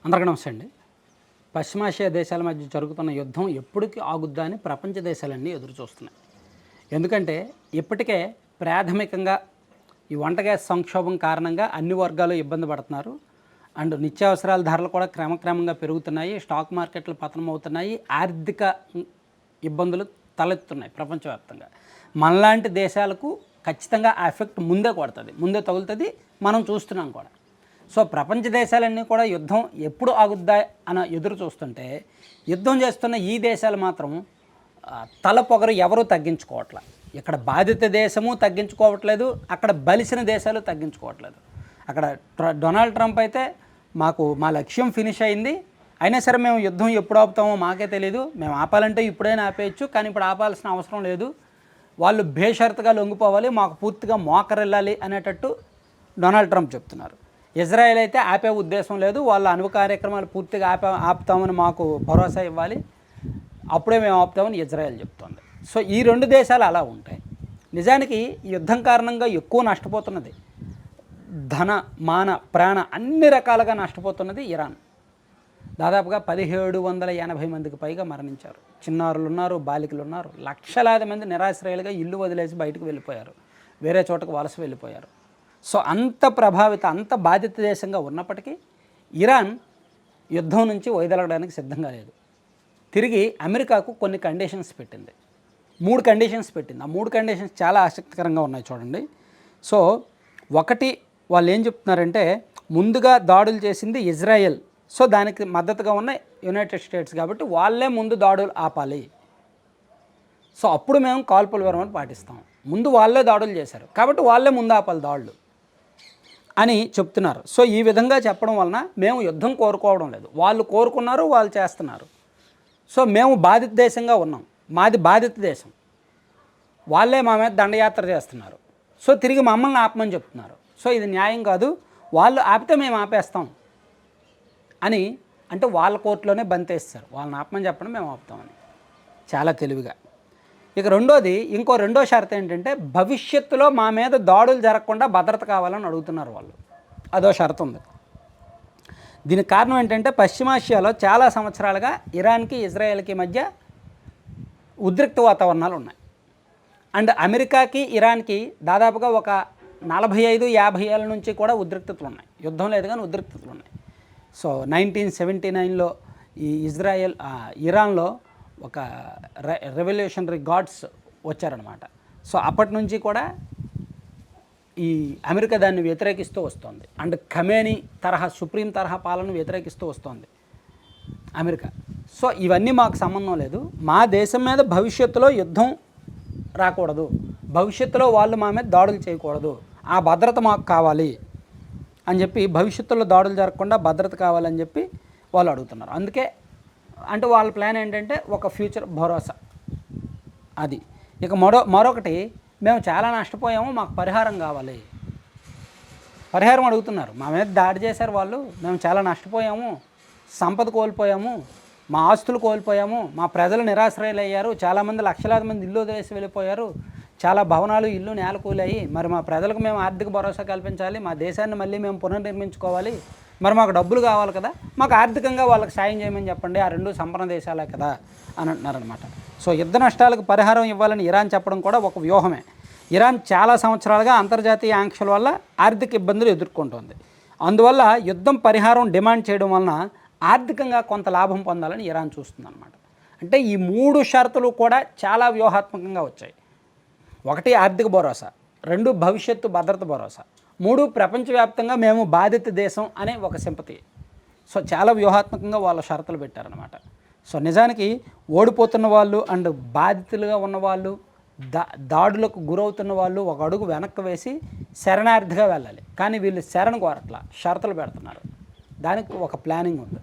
అందరికీ నమస్తే అండి. పశ్చిమాసియా దేశాల మధ్య జరుగుతున్న యుద్ధం ఎప్పటికి ఆగుద్దా అని ప్రపంచ దేశాలన్నీ ఎదురు చూస్తున్నాయి. ఎందుకంటే ఇప్పటికే ప్రాథమికంగా ఈ వంట గ్యాస్ సంక్షోభం కారణంగా అన్ని వర్గాలు ఇబ్బంది పడుతున్నారు. అండ్ నిత్యావసరాల ధరలు కూడా క్రమక్రమంగా పెరుగుతున్నాయి. స్టాక్ మార్కెట్లు పతనం అవుతున్నాయి. ఆర్థిక ఇబ్బందులు తలెత్తున్నాయి ప్రపంచవ్యాప్తంగా. మనలాంటి దేశాలకు ఖచ్చితంగా ఆ ఎఫెక్ట్ ముందే కొడుతుంది, ముందే తగులుతుంది. మనం చూస్తున్నాం కూడా. సో ప్రపంచ దేశాలన్నీ కూడా యుద్ధం ఎప్పుడు ఆగుద్దా అని ఎదురు చూస్తుంటే, యుద్ధం చేస్తున్న ఈ దేశాలు మాత్రం తల పొగరు ఎవరూ తగ్గించుకోవట్లే. ఇక్కడ బాధిత దేశము తగ్గించుకోవట్లేదు, అక్కడ బలిసిన దేశాలు తగ్గించుకోవట్లేదు. అక్కడ డొనాల్డ్ ట్రంప్ అయితే మా లక్ష్యం ఫినిష్ అయింది, అయినా సరే మేము యుద్ధం ఎప్పుడు ఆపుతామో మాకే తెలియదు, మేము ఆపాలంటే ఇప్పుడైనా ఆపేయచ్చు, కానీ ఇప్పుడు ఆపాల్సిన అవసరం లేదు, వాళ్ళు బేషరతుగా లొంగిపోవాలి, మాకు పూర్తిగా మోకరెళ్ళాలి అనేటట్టు డొనాల్డ్ ట్రంప్ చెప్తున్నారు. ఇజ్రాయెల్ అయితే ఆపే ఉద్దేశం లేదు, వాళ్ళ అణు కార్యక్రమాలు పూర్తిగా ఆపుతామని మాకు భరోసా ఇవ్వాలి, అప్పుడే మేము ఆపుతామని ఇజ్రాయెల్ చెప్తోంది. సో ఈ రెండు దేశాలు అలా ఉంటాయి. నిజానికి యుద్ధం కారణంగా ఎక్కువ నష్టపోతున్నది ధన మాన ప్రాణ అన్ని రకాలుగా నష్టపోతున్నది ఇరాన్. దాదాపుగా 1780 మందికి పైగా మరణించారు. చిన్నారులు ఉన్నారు, బాలికలు ఉన్నారు, లక్షలాది మంది నిరాశ్రయాలుగా ఇల్లు వదిలేసి బయటకు వెళ్ళిపోయారు, వేరే చోటకు వలస వెళ్ళిపోయారు. సో అంత ప్రభావిత, అంత బాధిత దేశంగా ఉన్నప్పటికీ ఇరాన్ యుద్ధం నుంచి వైదొలగడానికి సిద్ధంగా లేదు. తిరిగి అమెరికాకు కొన్ని కండిషన్స్ పెట్టింది, 3 కండిషన్స్ పెట్టింది. ఆ 3 కండిషన్స్ చాలా ఆసక్తికరంగా ఉన్నాయి, చూడండి. సో ఒకటి, వాళ్ళు ఏం చెప్తున్నారంటే, ముందుగా దాడులు చేసింది ఇజ్రాయెల్, సో దానికి మద్దతుగా ఉన్న యునైటెడ్ స్టేట్స్ కాబట్టి వాళ్ళే ముందు దాడులు ఆపాలి, సో అప్పుడు మేము కాల్పుల విరమణ పాటిస్తాం. ముందు వాళ్ళే దాడులు చేశారు కాబట్టి వాళ్ళే ముందు ఆపాలి దాడులు అని చెప్తున్నారు. సో ఈ విధంగా చెప్పడం వలన మేము యుద్ధం కోరుకోవడం లేదు, వాళ్ళు కోరుకున్నారు, వాళ్ళు చేస్తున్నారు. సో మేము బాధిత దేశంగా ఉన్నాం, మాది బాధిత దేశం, వాళ్ళే మా మీద దండయాత్ర చేస్తున్నారు, సో తిరిగి మమ్మల్ని ఆపమని చెప్తున్నారు. సో ఇది న్యాయం కాదు, వాళ్ళు ఆపితే మేము ఆపేస్తాం అని అంటే వాళ్ళ కోర్టులోనే బంతేస్తారు. వాళ్ళని ఆపమని చెప్పడం మేము ఆపుతామని, చాలా తెలివిగా. ఇక రెండో షరతు ఏంటంటే, భవిష్యత్తులో మా మీద దాడులు జరగకుండా భద్రత కావాలని అడుగుతున్నారు వాళ్ళు. అదో షరతు ఉంది. దీనికి కారణం ఏంటంటే, పశ్చిమాసియాలో చాలా సంవత్సరాలుగా ఇరాన్కి ఇజ్రాయెల్కి మధ్య ఉద్రిక్త వాతావరణాలు ఉన్నాయి. అండ్ అమెరికాకి ఇరాన్కి దాదాపుగా ఒక 45-50 ఏళ్ళ నుంచి కూడా ఉద్రిక్తతలు ఉన్నాయి. యుద్ధం లేదు కానీ ఉద్రిక్తతలు ఉన్నాయి. సో 1979లో ఈ ఇరాన్లో ఒక రెవల్యూషనరీ గార్డ్స్ వచ్చారనమాట. సో అప్పటి నుంచి కూడా ఈ అమెరికా దాన్ని వ్యతిరేకిస్తూ వస్తుంది. అండ్ ఖమేనీ తరహా సుప్రీం తరహా పాలన వ్యతిరేకిస్తూ వస్తుంది అమెరికా. సో ఇవన్నీ మాకు సంబంధం లేదు, మా దేశం మీద భవిష్యత్తులో యుద్ధం రాకూడదు, భవిష్యత్తులో వాళ్ళు మా మీద దాడులు చేయకూడదు, ఆ భద్రత మాకు కావాలి అని చెప్పి, భవిష్యత్తులో దాడులు జరగకుండా భద్రత కావాలని చెప్పి వాళ్ళు అడుగుతున్నారు. అందుకే అంటే వాళ్ళ ప్లాన్ ఏంటంటే ఒక ఫ్యూచర్ భరోసా అది. ఇక మరొకటి, మేము చాలా నష్టపోయాము, మాకు పరిహారం కావాలి, పరిహారం అడుగుతున్నారు. మా మీద దాడి చేశారు వాళ్ళు, మేము చాలా నష్టపోయాము, సంపద కోల్పోయాము, మా ఆస్తులు కోల్పోయాము, మా ప్రజలు నిరాశ్రయాలు అయ్యారు, చాలామంది లక్షలాది మంది ఇల్లు వదిలేసి వెళ్ళిపోయారు, చాలా భవనాలు ఇల్లు నేలకూలాయి, మరి మా ప్రజలకు మేము ఆర్థిక భరోసా కల్పించాలి, మా దేశాన్ని మళ్ళీ మేము పునర్నిర్మించుకోవాలి, మరి మాకు డబ్బులు కావాలి కదా, మాకు ఆర్థికంగా వాళ్ళకి సాయం చేయమని చెప్పండి, ఆ రెండు సంపన్న దేశాలే కదా అని అంటున్నారనమాట. సో యుద్ధ నష్టాలకు పరిహారం ఇవ్వాలని ఇరాన్ చెప్పడం కూడా ఒక వ్యూహమే. ఇరాన్ చాలా సంవత్సరాలుగా అంతర్జాతీయ ఆంక్షల వల్ల ఆర్థిక ఇబ్బందులు ఎదుర్కొంటోంది. అందువల్ల యుద్ధం పరిహారం డిమాండ్ చేయడం వలన ఆర్థికంగా కొంత లాభం పొందాలని ఇరాన్ చూస్తుందన్నమాట. అంటే ఈ 3 షరతులు కూడా చాలా వ్యూహాత్మకంగా వచ్చాయి. 1 ఆర్థిక భరోసా, 2 భవిష్యత్తు భద్రత భరోసా, 3 ప్రపంచవ్యాప్తంగా మేము బాధిత దేశం అనే ఒక సింపతి. సో చాలా వ్యూహాత్మకంగా వాళ్ళ షరతులు పెట్టారనమాట. సో నిజానికి ఓడిపోతున్న వాళ్ళు అండ్ బాధితులుగా ఉన్నవాళ్ళు, దాడులకు గురవుతున్న వాళ్ళు ఒక అడుగు వెనక్కి వేసి శరణార్థిగా వెళ్ళాలి, కానీ వీళ్ళు శరణ్ కోరట్లా, షరతులు పెడుతున్నారు. దానికి ఒక ప్లానింగ్ ఉంది.